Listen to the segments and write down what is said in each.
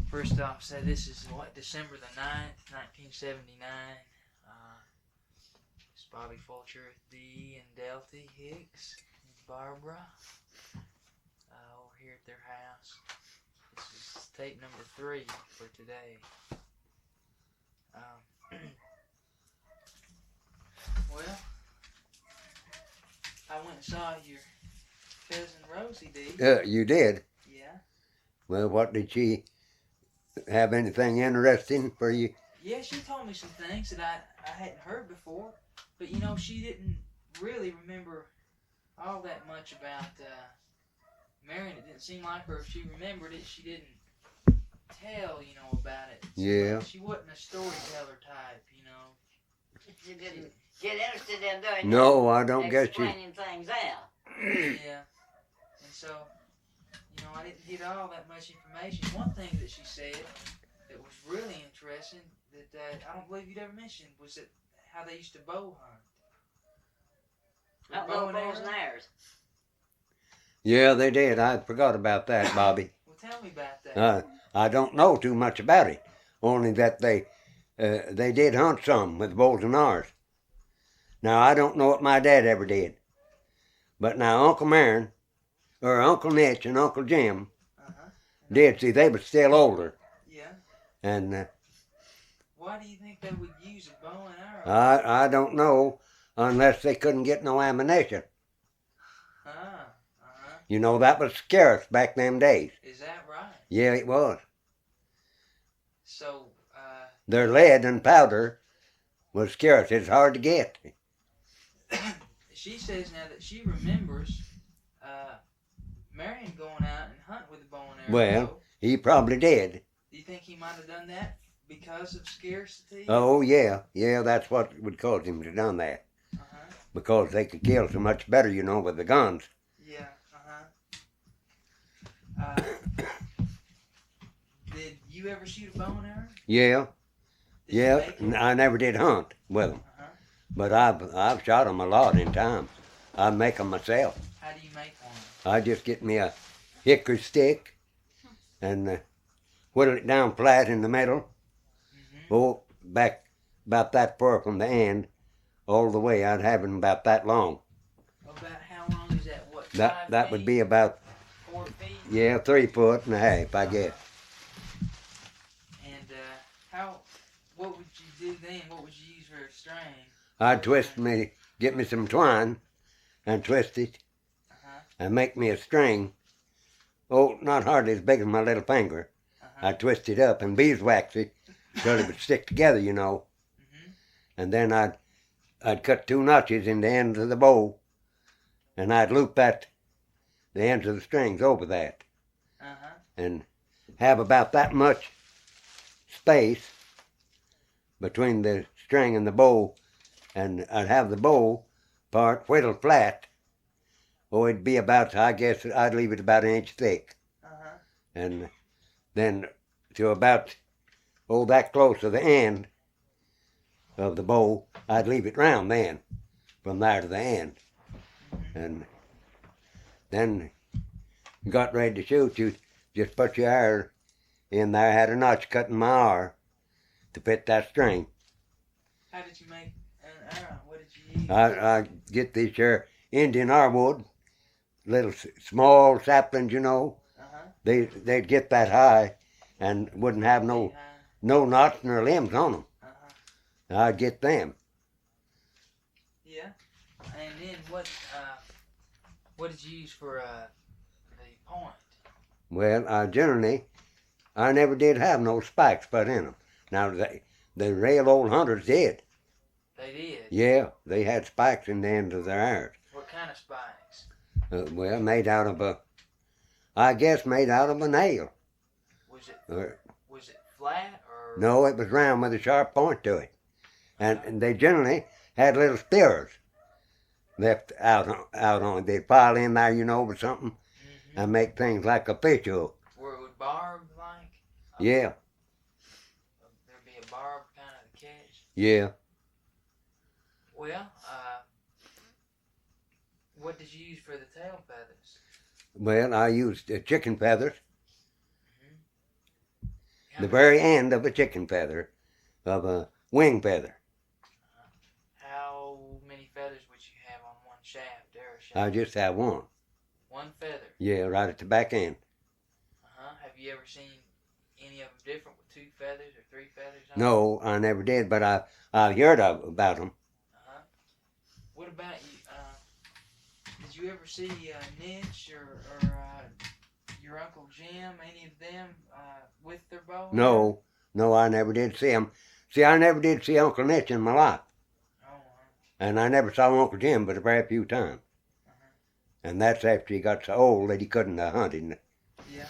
First off, say this is December the 9th, 1979. It's Bobby Fulcher, Dee and Delta Hicks, and Barbara over here at their house. This is tape number 3 for today. Well, I went and saw your cousin Rosie, Dee. You did? Yeah. Well, what did she have anything interesting for you? Yeah, she told me some things that I hadn't heard before. But, you know, she didn't really remember all that much about Marion. It didn't seem like her. If she remembered it, she didn't tell, you know, about it. Yeah. Like she wasn't a storyteller type, you know. She didn't get interested in doing No, I don't get you. explaining things out. Yeah. And so, you know, I didn't get all that much information. One thing that she said that was really interesting that I don't believe you'd ever mentioned was that how they used to bow hunt. Bows and arrows. Yeah, they did. I forgot about that, Bobby. Well, tell me about that. I don't know too much about it. Only that they did hunt some with bows and arrows. Now, I don't know what my dad ever did. But now Uncle Marion, or Uncle Nitch and Uncle Jim did. See, they were still older. Yeah. And why do you think they would use a bow and arrow? I don't know, unless they couldn't get no ammunition. You know, that was scarce back them days. Is that right? Yeah, it was. So, their lead and powder was scarce. It's hard to get. She says now that she remembers Marion going out and hunt with a bow and arrow. Well, he probably did. Do you think he might have done that because of scarcity? Oh, yeah. Yeah, that's what would cause him to done that. Because they could kill so much better, you know, with the guns. Yeah, did you ever shoot a bow and arrow? Yeah. Did Yeah, I never did hunt with them. But I've shot them a lot in time. I make them myself. How do you make one? I just get me a hickory stick and whittle it down flat in the middle. Oh, back about that far from the end, all the way. I'd have it about that long. About how long is that? What? That would be about 4 feet. Yeah, 3 foot and a half, I guess. And what would you do then? What would you use for a string? I'd get me some twine and twist it and make me a string. Oh, not hardly as big as my little finger. I'd twist it up and beeswax it so it would stick together, you know. And then I'd cut 2 notches in the end of the bow, and I'd loop the ends of the strings over that. And have about that much space between the string and the bow, and I'd have the bow part whittled flat. Oh, it'd be about, I guess I'd leave it about 1 inch thick. And then to about, that close to the end of the bow, I'd leave it round then, from there to the end. And then you got ready to shoot, you just put your arrow in there. I had a notch cut in my arrow to fit that string. How did you make an arrow? What did you use? I get these here Indian hardwood, little small saplings, you know. They'd get that high and wouldn't have no knots nor limbs on them. I'd get them. Yeah. And then what did you use for the point? Well, I never did have no spikes put in them. Now, the real old hunters did. They did? Yeah, they had spikes in the end of their arrows. What kind of spikes? Well, made out of a nail. Was it flat or? No, it was round with a sharp point to it. And they generally had little spears left out on it. They'd pile in there, you know, with something and make things like a fish hook. Where it would barb like? Yeah. There'd be a barb kind of catch? Yeah. Well, what did you use for the tail feathers? Well, I used chicken feathers. The very end of a chicken feather, of a wing feather. How many feathers would you have on one shaft, arrow shaft? I just have one. One feather? Yeah, right at the back end. Have you ever seen any of them different with 2 feathers or 3 feathers on No, I never did, but I heard about them. What about you? Did you ever see Nitch or your Uncle Jim, any of them with their bow? No, I never did see them. See, I never did see Uncle Nitch in my life. And I never saw Uncle Jim but a very few times. And that's after he got so old that he couldn't hunt him. Yeah.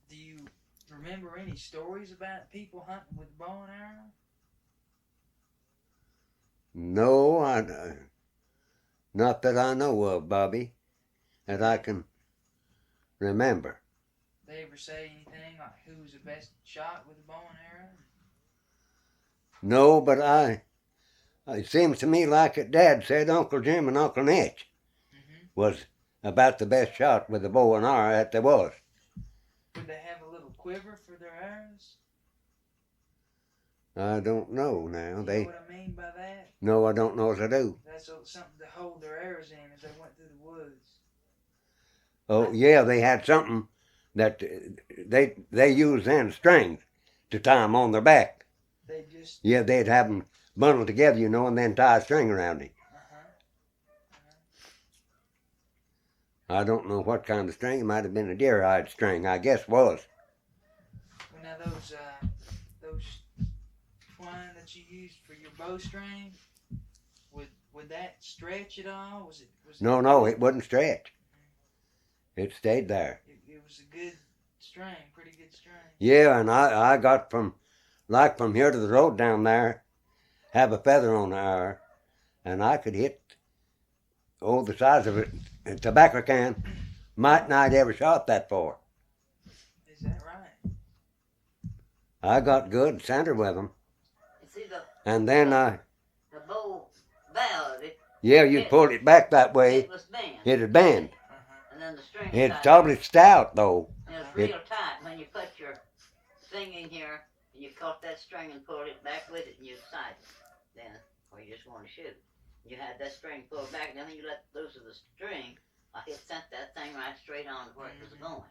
Do you remember any stories about people hunting with bow and arrow? No, not that I know of, Bobby, that I can remember. They ever say anything like who was the best shot with a bow and arrow? No, but it seems to me like it Dad said Uncle Jim and Uncle Nitch was about the best shot with a bow and arrow that there was. Would they have a little quiver for their arrows? I don't know now. Do you know what I mean by that? No, I don't know as I do. That's something to hold their arrows in as they went through the woods. Oh, yeah, they had something that they used then, strings, to tie them on their back. They just... Yeah, they'd have them bundled together, you know, and then tie a string around it. I don't know what kind of string. It might have been a deer hide string, I guess was. Well, now those twine that you used for your bowstring, would that stretch at all? Was it No, it wouldn't stretch. It stayed there. It was a good string, pretty good string. Yeah, and I got from here to the road down there, have a feather on the arrow, and I could hit, the size of a tobacco can. Might not ever shot that far. Is that right? I got good center with them. You see and then the bow bowed. Yeah, you pulled it back that way. It was bent. It'd bend. And then the string. It's probably stout though. And it was real tight when you put your thing in here and you caught that string and pulled it back with it and you sighted then, or you just want to shoot. You had that string pulled back and then you let loose of the string. It sent that thing right straight on to where it was going.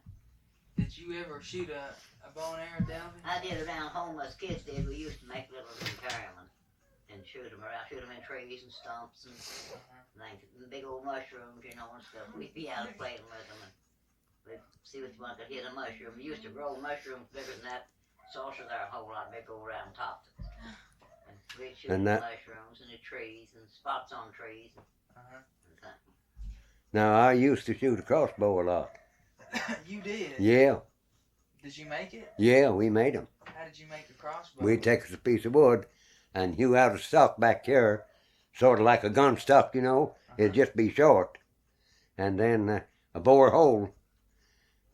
Did you ever shoot a bow and arrow, Delvin? I did around home as kids did. We used to make little and carry them and shoot them around, shoot them in trees and stumps and things, and big old mushrooms, you know, and stuff. We'd be out playing with them and we'd see what one could hit a mushroom. We used to grow mushrooms bigger than that. Saucers are a whole lot big over round tops. And we'd shoot the mushrooms and the trees and spots on trees and things. Now, I used to shoot a crossbow a lot. You did? Yeah. Did you make it? Yeah, we made them. How did you make a crossbow? We'd take a piece of wood and hew out a stock back here, sort of like a gun stock, you know. It'd just be short. And then bore a hole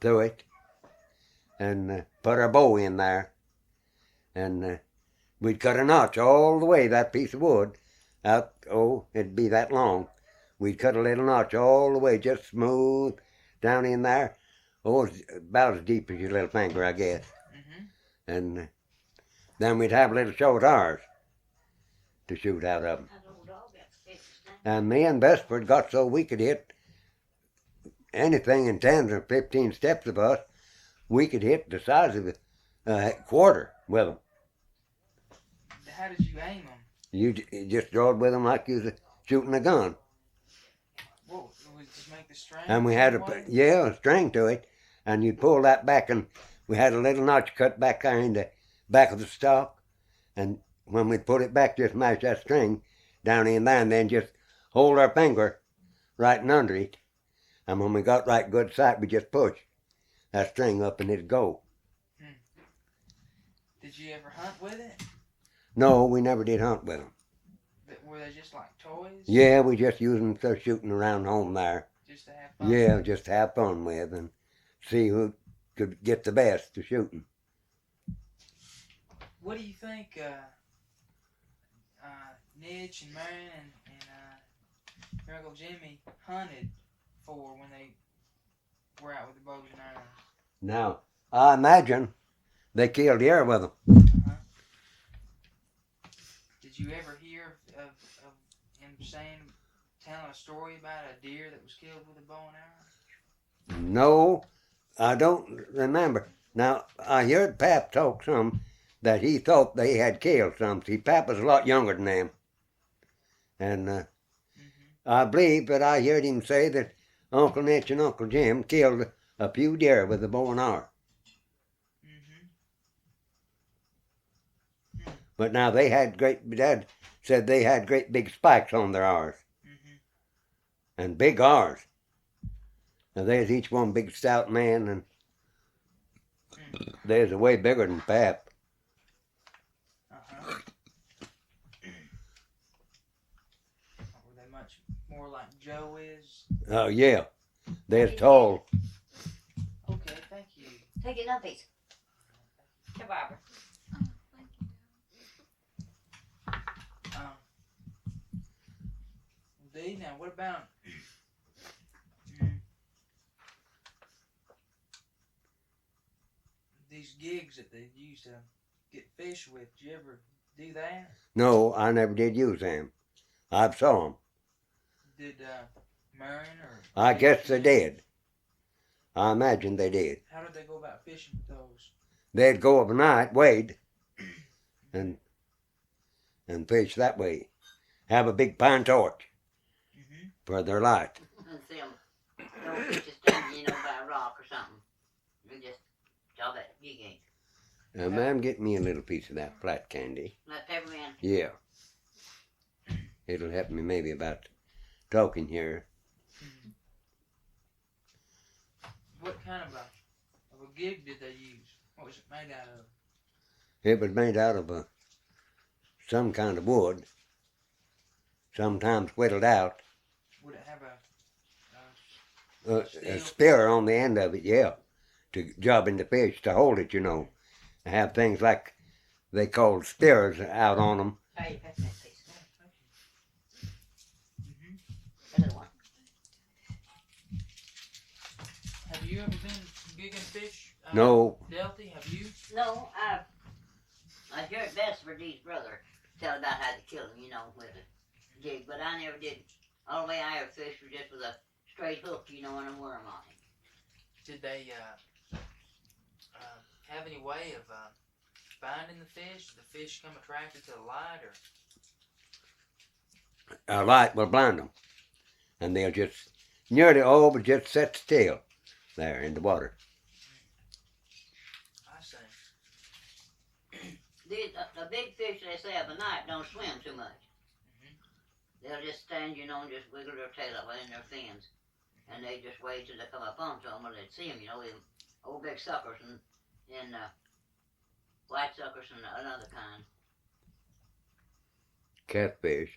through it and put our bow in there. And we'd cut a notch all the way, that piece of wood, out, it'd be that long. We'd cut a little notch all the way, just smooth down in there. It's about as deep as your little finger, I guess. And then we'd have little short arrows to shoot out of them. And me and Bestford got so we could hit anything in 10 or 15 steps of us. We could hit the size of a quarter with them. How did you aim them? You just draw it with them like you was shooting a gun. What, we just make the string? And we had a string to it, and you'd pull that back, and we had a little notch cut back there in the back of the stock, and when we put it back, just mash that string down in there, and then just hold our finger right in under it, and when we got right good sight, we just push that string up, and it'd go. Did you ever hunt with it? No, we never did hunt with them. Were they just like toys? Yeah, we just used them for shooting around home there. Just to have fun? Yeah, just to have fun with and see who could get the best to shooting. What do you think Nitch and Marion and your Uncle Jimmy hunted for when they were out with the bows and arrows? Now, I imagine they killed deer with them. Uh-huh. Did you ever hear of him telling a story about a deer that was killed with a bow and arrow? No, I don't remember. Now, I heard Pap talk some that he thought they had killed some. See, Pap was a lot younger than them. And I believe that I heard him say that Uncle Mitch and Uncle Jim killed a few deer with a bow and arrow. But now Dad said they had great big spikes on their arrows. And big arrows. And there's each one big stout man, and there's a way bigger than Pap. Were they much more like Joe is? Oh, yeah. They're tall. Okay, thank you. Take it up, please. Here, Barbara. Dee, now what about these gigs that they used to get fish with? Did you ever do that? No, I never did use them. I've saw them. Did Marion or? I guess they did. I imagine they did. How did they go about fishing with those? They'd go up at night, wade, and fish that way. Have a big pine torch for their light. And see them. Don't fish a standing, by a rock or something. You just draw that jig in. Ma'am, get me a little piece of that flat candy. That peppermint. Yeah. It'll help me maybe about talking here. What kind of a gig did they use? What was it made out of? It was made out of some kind of wood, sometimes whittled out. Would it have A spear on the end of it, yeah, to jobbing the fish, to hold it, Have things like they called spears out on them. Hey, peppermint, please. Another one. Have you ever been gigging fish? No. Delta, have you? No, I heard best for Dee's brother tell about how to kill him, with a jig, but I never did. All the way I ever fished was just with a straight hook, and a worm on it. Did they have any way of finding the fish? Did the fish come attracted to the light, or? A light will blind them, and they'll just nearly all but just sit still there in the water. I see. The big fish they say of a night don't swim too much. They'll just stand, and just wiggle their tail up in their fins. And they just wait till they come up onto them when they see them, with old big suckers and white suckers and another kind. Catfish.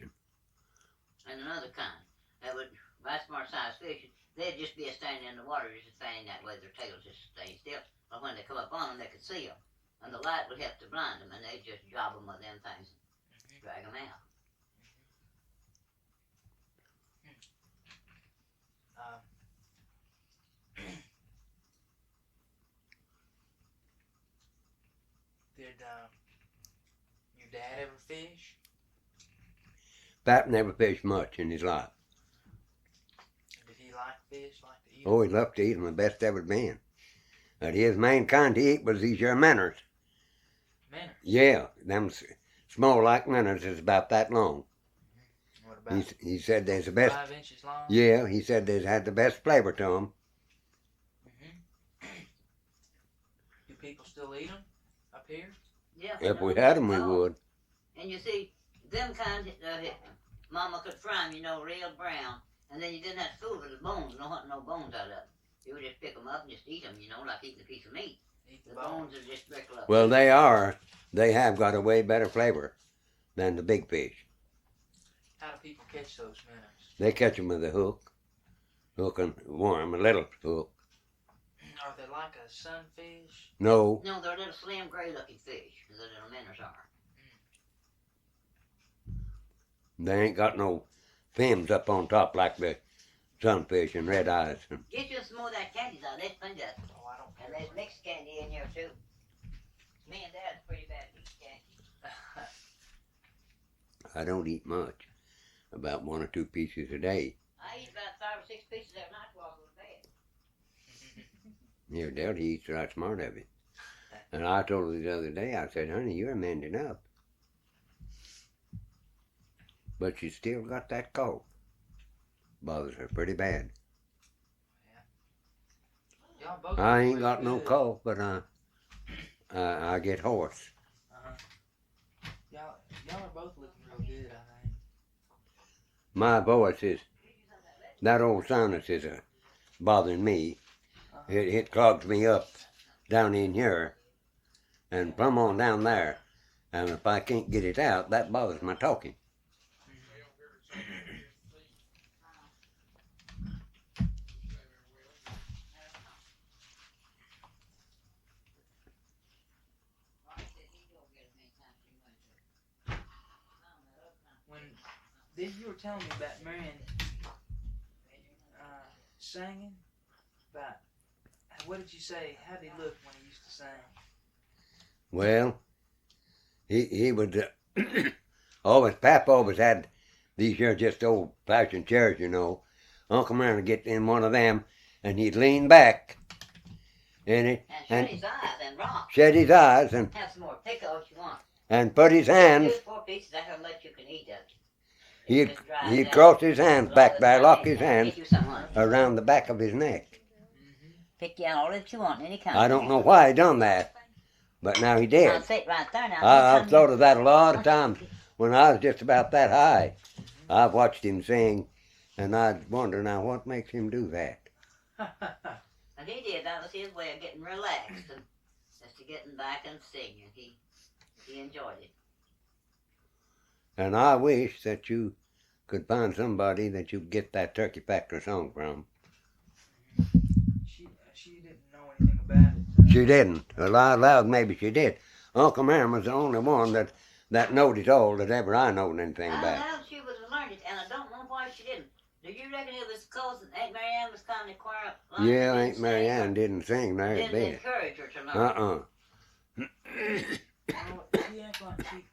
And another kind. That's more size fish. They'd just be standing in the water, just standing that way, their tails just staying still. But when they come up on them, they could see them. And the light would help to blind them, and they'd just job them with them things and drag them out. Did your dad ever fish? Pap never fished much in his life. Did he like fish? Like to eat? Oh, he loved to eat them, the best ever been. But his main kind to eat was these here minnows. Minnows? Yeah, them small like minnows is about that long. What about He said there's the best. 5 inches long? Yeah, he said they had the best flavor to them. Do people still eat them up here? Yeah. If we had them, we would. And you see, them kind, Mama could fry them, real brown. And then you didn't have to fool with the bones, no bones out of them. You would just pick them up and just eat them, like eating a piece of meat. Eat The bones are just trickle up. Well, they have got a way better flavor than the big fish. How do people catch those minnows? They catch them with a hook and worm, a little hook. Are they like a sunfish? No, No, they're little slim gray looking fish, the little minnows are. they ain't got no fins up on top like the sunfish and red eyes. Get you some more of that candy, though. They think that. Oh, I don't have And there's mixed candy in here too. Me and Dad's pretty bad mixed candy. I don't eat much. About 1 or 2 pieces a day. I eat about 5 or 6 pieces every night while I go to bed. Yeah, Delta eats right smart of it. And I told her the other day, I said, honey, you're mending up. But she's still got that cough. Bothers her pretty bad. Y'all both I look ain't real got no good. cough, but I get hoarse. Y'all are both looking real good, I think. My voice is, that old sinus is bothering me. It clogs me up down in here and plumb on down there. And if I can't get it out, that bothers my talking. When you were telling me about Marion singing, about what did you say? How did he look when he used to sing? Well, he would always, Pap always had these here just old fashioned chairs, you know. Uncle Marion would get in one of them and he'd lean back in it And shut his eyes and rock. shut his eyes and Have some more pickle if you want. put his hands, 2 or 4 pieces, that's how much you can eat of it. he'd cross his hands back there, lock his hands Get you some honey. around the back of his neck. Pick you out all that you want, any kind. I don't know why he done that, but now he I'll did. sit right there now. I've thought of that a lot of times when I was just about that high. I've watched him sing, and I'd wonder now what makes him do that. And he did. That was his way of getting relaxed and just to getting back and singing. He enjoyed it. And I wish that you could find somebody that you get that Turkey Factory song from. She didn't know anything about it. She didn't. Well, I allowed maybe she did. Uncle Marion was the only one that knowed it all that ever I knowed anything I about. know she would have learned it, and I don't know why she didn't. Do you reckon it was because Aunt Marianne was kind of quiet? Yeah, Aunt Marianne didn't sing there a Didn't bit. encourage her to learn. Well, she acted like she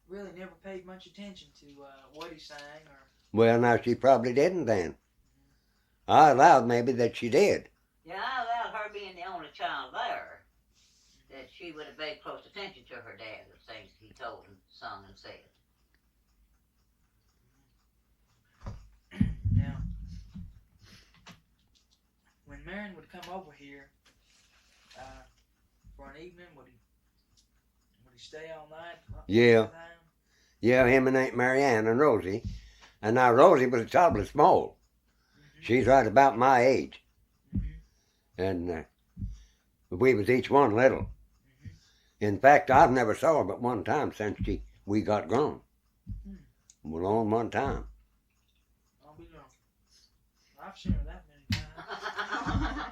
really never paid much attention to what he sang. Well, now she probably didn't then. I allowed maybe that she did. Yeah, I allowed her being the only child there, that she would have paid close attention to her dad, the things he told and sung and said. Now, when Marion would come over here for an evening, would he stay all night? Yeah. Yeah, him and Aunt Marianne and Rosie. And now Rosie was terribly small. She's right about my age. And we was each one little. In fact, I've never saw her but one time since we got grown. Well, on one time. I'll be gone. I've seen her that many times.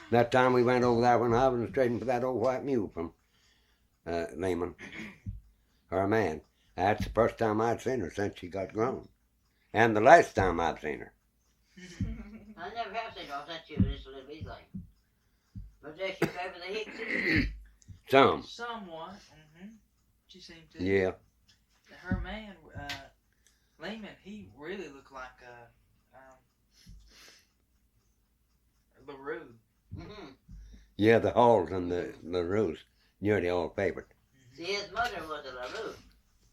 That time we went over there when I was trading for that old white mule from Lehman, her man. That's the first time I'd seen her since she got grown. And the last time I'd seen her. I never have seen her since she was just a little bitty thing. But does she favor the Hickses? Some. Somewhat. She seemed to. Yeah. Her man, Lehman, he really looked like LaRue. Yeah, the Halls and the LaRue's nearly all favorite. See, his mother was a LaRue.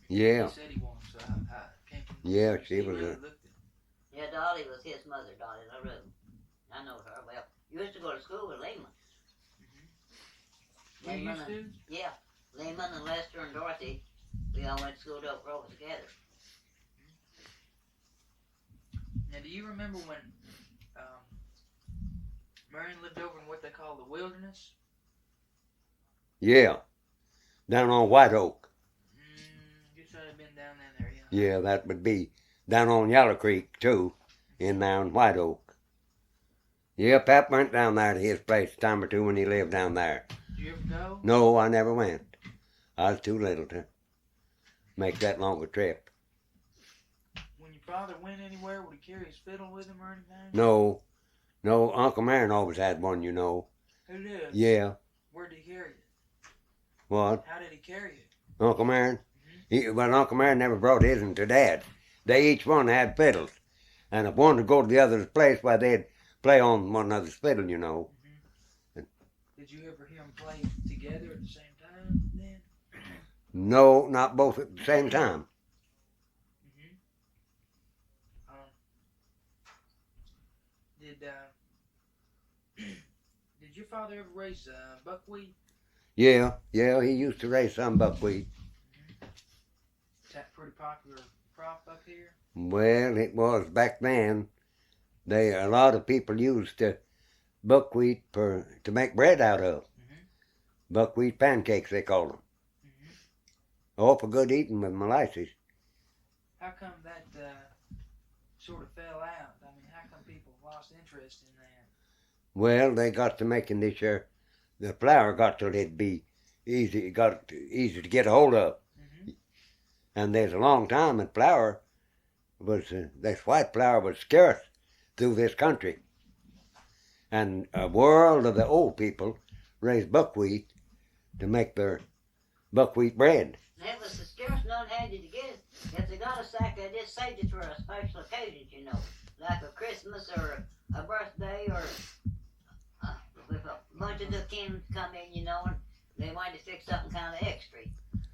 Yeah. He said he was, so I came from Yeah, she really was a... looked at. Yeah, Dolly was his mother, Dolly LaRue. I know her well. You used to go to school with Lehman. We used to? Yeah. Lehman and Lester and Dorothy, we all went to school to Oak Grove together. Now, do you remember when Marion lived over in what they call the wilderness? Yeah. Down on White Oak. Guess I'd have been down in there, yeah. Yeah, that would be down on Yellow Creek, too, in there on White Oak. Yeah, Pap went down there to his place a time or two when he lived down there. Did you ever go? No, I never went. I was too little to make that long a trip. When your father went anywhere, would he carry his fiddle with him or anything? No, Uncle Marion always had one, you know. Who did? Yeah. Where did he carry it? What? How did he carry it? Uncle Marion? Well, Uncle Marion never brought his into Dad. They each one had fiddles. And if one would go to the other's place, why they'd play on one another's fiddle, you know. Did you ever hear them play together at the same time then? No, not both at the same time. Did your father ever raise buckwheat? Yeah, he used to raise some buckwheat. Is that pretty popular crop up here? Well, it was back then. A lot of people used buckwheat to make bread out of. Buckwheat pancakes, they call them. Awful good eating with molasses. How come that sort of fell out? I mean, how come people lost interest in that? Well, they got to making this year. The flour got till it'd be easy. It got easy to get a hold of. And there's a long time that flour was this white flour was scarce through this country. And a world of the old people raised buckwheat to make their buckwheat bread. That was the scarce none handy to get. If they got a sack, they just saved it for a special occasion, you know, like a Christmas or a birthday, or if a bunch of the kin come in, you know, and they wanted to fix something kind of extra.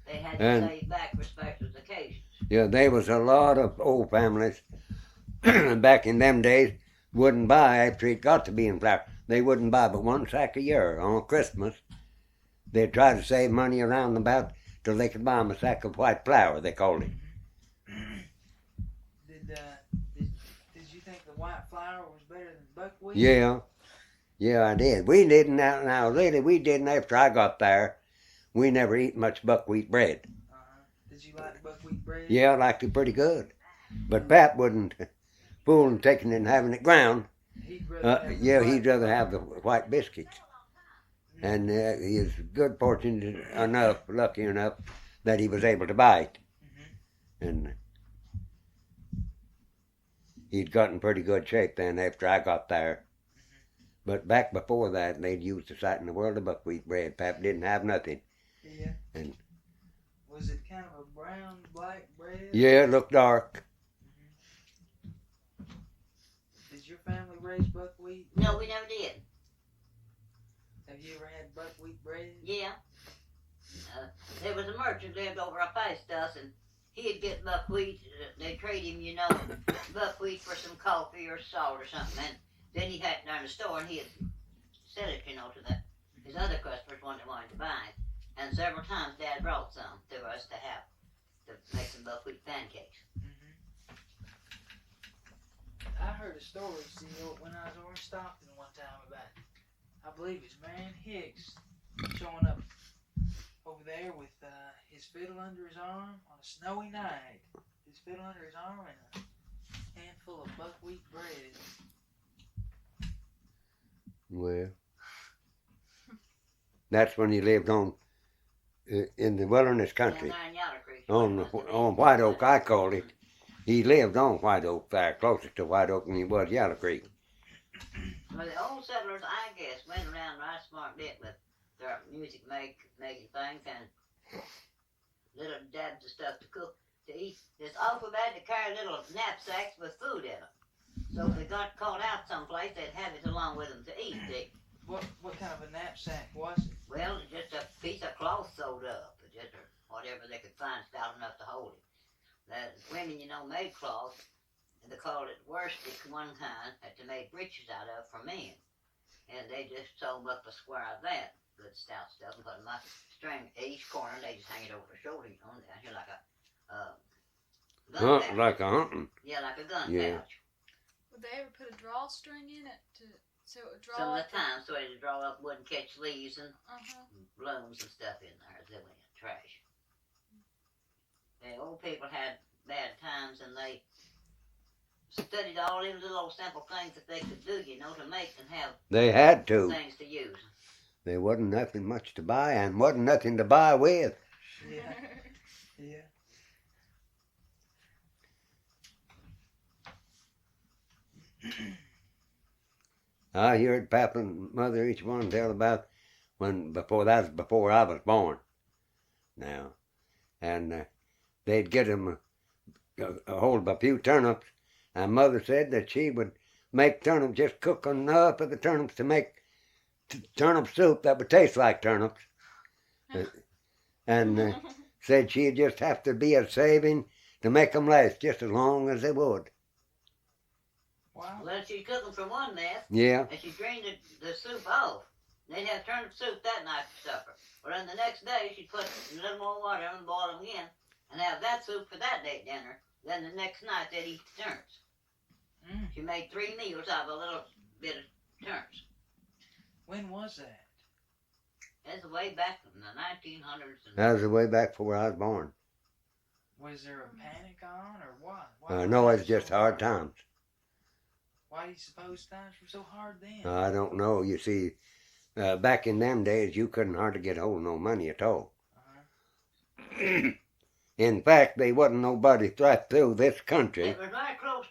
They had to save back for special occasions. Yeah, there was a lot of old families back in them days wouldn't buy after it got to be in flour. They wouldn't buy but one sack a year on Christmas. They'd try to save money around about till they could buy them a sack of white flour, they called it. Did you think the white flour was better than buckwheat? Yeah, I did. We didn't now really, we didn't after I got there. We never eat much buckwheat bread. Did you like buckwheat bread? Yeah, I liked it pretty good. But Pap wouldn't fool in taking it and having it ground. He'd rather have the white biscuits. And he is good fortunate enough, lucky enough, that he was able to buy it. And he'd gotten pretty good shape then after I got there. But back before that, they'd used the sight in the world of buckwheat bread. Pap didn't have nothing. Yeah. And was it kind of a brown, black bread? yeah, it looked dark. Did your family raise buckwheat? No, we never did. Have you ever had buckwheat bread? Yeah. There was a merchant lived over past us, and he'd get buckwheat. They'd trade him, you know, buckwheat for some coffee or salt or something. And then he had it down the store, and he'd sell it, you know, to his other customers when they wanted to buy it. And several times Dad brought some to us to make some buckwheat pancakes. I heard a story, see, when I was over in Stockton one time about, I believe it's man Hicks showing up over there with his fiddle under his arm on a snowy night. His fiddle under his arm and a handful of buckwheat bread. Well, that's when he lived on in the wilderness country. On White Oak, I called it. He lived on White Oak there, closest to White Oak than he was Yellow Creek. Well, the old settlers, I guess, went around right smart bit with their music making things and little dabs of stuff to cook, to eat. It's awful bad to carry little knapsacks with food in them. So if they got caught out someplace, they'd have it along with them to eat. What kind of a knapsack was it? Well, just a piece of cloth sewed up, just whatever they could find stout enough to hold it. The women, you know, made cloth, and they called it worsted, one kind, that they made breeches out of for men. And they just sewed up a square of that good stout stuff and put my string at each corner, and they just hang it over their shoulder, you know, down here like a gun pouch. Like a hunting. Yeah, like a gun pouch. Would they ever put a drawstring in it so it would draw Some of up the time, so it'd draw up, wouldn't catch leaves and blooms and stuff in there as they went in trash. The old people had bad times, and they studied all them little old simple things that they could do, you know, to make and have They had to. things to use. There wasn't nothing much to buy, and wasn't nothing to buy with. Yeah. Yeah. I heard Papa and Mother, each one, tell about before I was born. Now, and they'd get him a hold of a few turnips, and Mother said that she would make turnips, just cook enough of the turnips to make turnip soup that would taste like turnips. And said she'd just have to be a saving to make them last just as long as they would. Wow. Well, she'd cook them for one mess, Yeah. and she'd drain the soup off. They'd have turnip soup that night for supper. But then the next day, she'd put a little more water in and boil them again, and have that soup for that day dinner. Then the next night, they'd eat the turnips. Mm. She made 3 meals out of a little bit of turnips. When was that? That's way back in the 1900s. And That was the way back before I was born. Was there a panic on, or why? No, was it's it just so hard times. Why do you suppose times were so hard then? I don't know. You see, back in them days, you couldn't hardly get hold of no money at all. Uh-huh. In fact, there wasn't nobody right through this country. it was right close.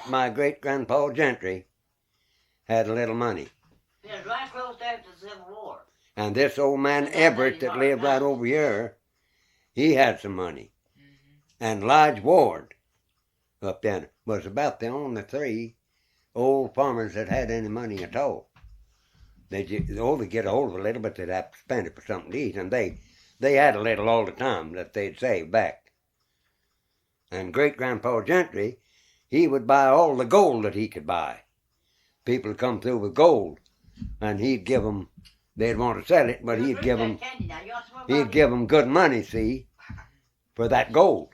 My great-grandpa Gentry had a little money. It was right close after the Civil War. And this old man Everett that lived right over here, he had some money. Mm-hmm. And Lige Ward up there was about the only 3 old farmers that had any money at all. They'd only get a hold of a little, but they'd have to spend it for something to eat. And they had a little all the time that they'd save back. And great-grandpa Gentry, he would buy all the gold that he could buy. People would come through with gold, and he'd give them, they'd want to sell it, but he'd give them good money, see, for that gold.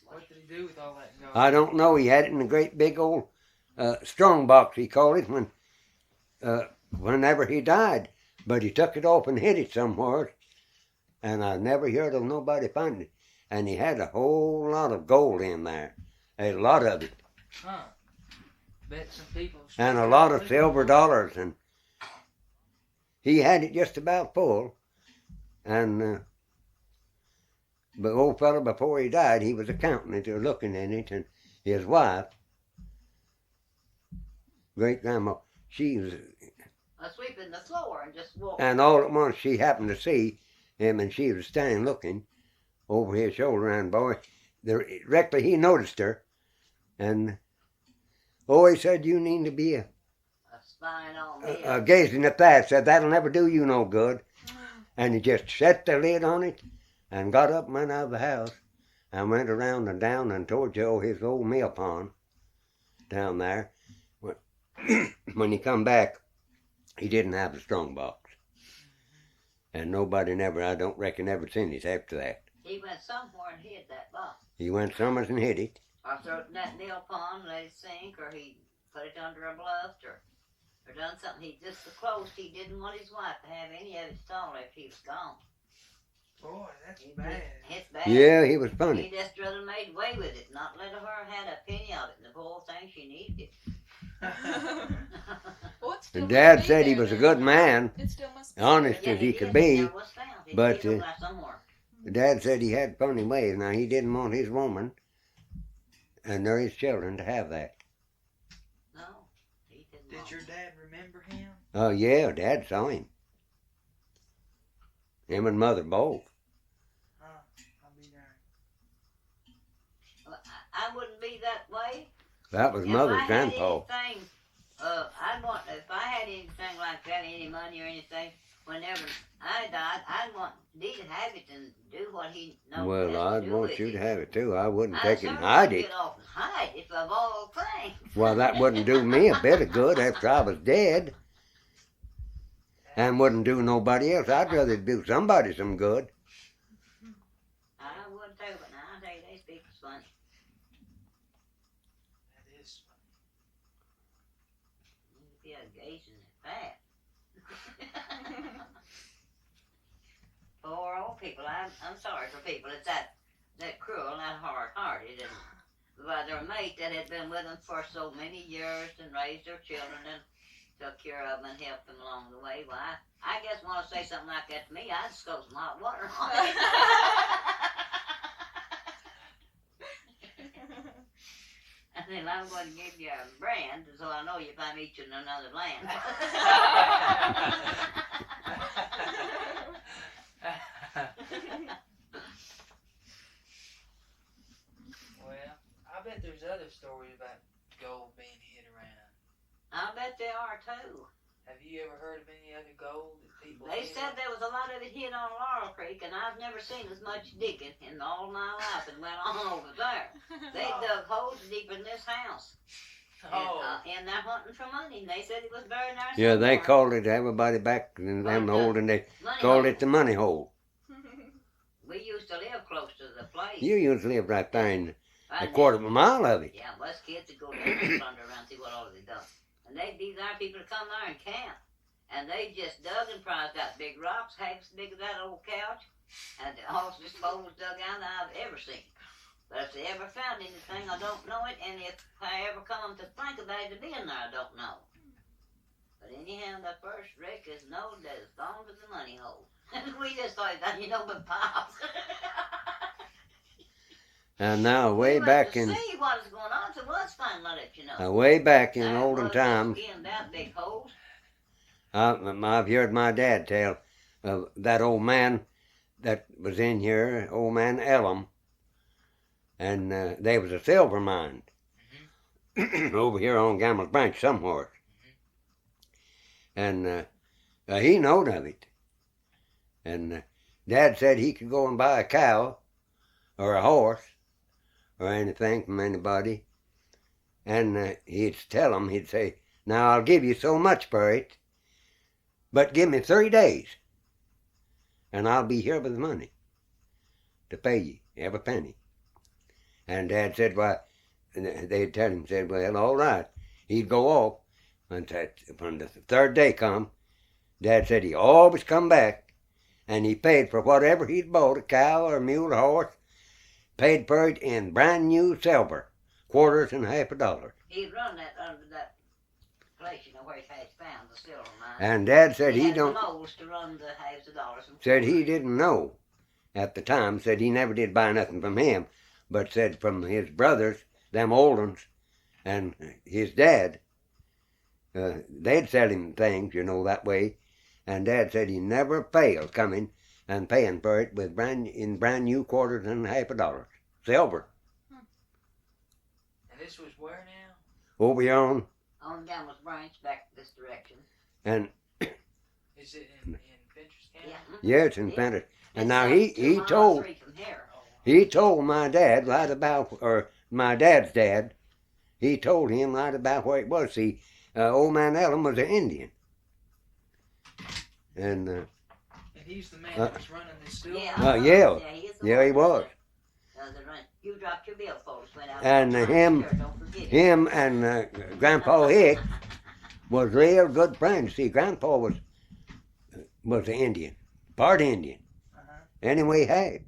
What did he do with all that gold? I don't know. He had it in a great big old strong box, he called it, whenever he died. But he took it off and hid it somewhere, and I never heard of nobody finding it. And he had a whole lot of gold in there, a lot of it, Huh. Bet some people. and a lot of silver dollars, and he had it just about full. And the old fellow, before he died, he was accounting it or looking in it, and his wife, great-grandma, she was, sweeping the floor and just walking. and all at once she happened to see him, and she was standing looking over his shoulder, and boy, directly he noticed her, and he said, "You need to be Spying on me. gazing at that." Said, "That'll never do you no good." And he just set the lid on it and got up and went out of the house and went around and down and towards his old mill pond down there. When he come back, he didn't have the strong box. And nobody never, I don't reckon, ever seen it after that. He went somewhere and hid that box. He went somewhere and hid it. Or threw it in that mill pond, let it sink, or he put it under a bluff, or done something. He just so close, he didn't want his wife to have any of it stolen after he was gone. Boy, that's bad. It's bad. Yeah, he was He funny. just rather made away with it, not let her have a penny of it, and the poor thing, she needed it. Well, it still And must Dad be said he there was a then. good man, It still must be honest there. as he did, could it be, never was found. It but, was left somewhere. Dad said he had funny ways. Now, he didn't want his woman and nor his children to have that. No, he didn't. Did want your it. dad remember him? Oh, yeah, Dad saw him. Him and Mother both. Huh. I'll be darned. I wouldn't be that way. That was If Mother's I grandpa. Had anything, if I had anything like that, any money or anything, whenever I died, I'd want Dee to have it and do what he knows Well, best to I'd do want with you it. to have it too. I wouldn't I take it and certainly hide would it. get off and hide it of all things. Well, that wouldn't do me a bit of good after I was dead. And wouldn't do nobody else. I'd rather do somebody some good. I would too, but now I tell you, these people's funny. That is funny. You be gazing at that. Poor old people. I'm sorry for people. It's that cruel and that hard-hearted. And by their mate that had been with them for so many years and raised their children and took care of them and helped them along the way. Well, I guess want to say something like that to me, I'd scope some hot water on it. And then I I'm going to give you a brand, so I know if I'm each in another land. Well, I bet there's other stories about gold being hid around. I bet they are too. Have you ever heard of any other gold that people They hid? said there was a lot of it hid on Laurel Creek, and I've never seen as much digging in all my life as went on over there. They dug holes deep in this house. And they're hunting for money. And they said it was very nice. Yeah, they called it, everybody back in them old, and they called it the money hole. We used to live close to the place. You used to live right there in a Right quarter of a mile of it. Yeah, us kids would go down and plunder around, see what all they done. And these our people would come there and camp. And they just dug and prized out big rocks, half as big as that old couch. And the horses' bowls dug out that I've ever seen. But if they ever found anything, I don't know it. And if I ever come to think about it being there, I don't know. But anyhow, the first wreck is known as long as the money hole. And we just thought that, but pops. And now, way back in, see what is going on, so let's finally let you know. way back in That olden was times, again, that big holes. I've heard my dad tell of that old man that was in here, old man Elam, and there was a silver mine over here on Gamble's Branch somewhere. And he knowed of it. And Dad said he could go and buy a cow or a horse or anything from anybody. And he'd tell him, he'd say, now I'll give you so much for it, but give me 3 days, and I'll be here with the money to pay you every penny. And Dad said, well, they'd tell him, said, well, all right. He'd go off, and when the 3rd day come, Dad said he always come back, and he paid for whatever he'd bought, a cow or a mule or horse, paid for it in brand new silver, quarters and half a dollar. He'd run that under that place, where he had found the silver mine. And Dad said he had don't. the moles to run the halves of dollars. Said he didn't know at the time. Said he never did buy nothing from him, but said from his brothers, them old ones, and his dad, they'd sell him things, that way. And Dad said he never failed coming and paying for it with brand new quarters and half a dollar, silver. And this was where now? Over here on Gamble's Branch, back this direction. and Is it in Fentress County? yeah, it's in Fentress. And now It's he 2 miles, told 3 from here. he told my dad right about, or my dad's dad, he told him right about where it was. See, old man Elam was an Indian. And he's the man that was running this store? Yeah. yeah, he was. You dropped your bill, folks. Went out And him and Grandpa Hicks was real good friends. See, Grandpa was an Indian, part Indian. Anyway, hey,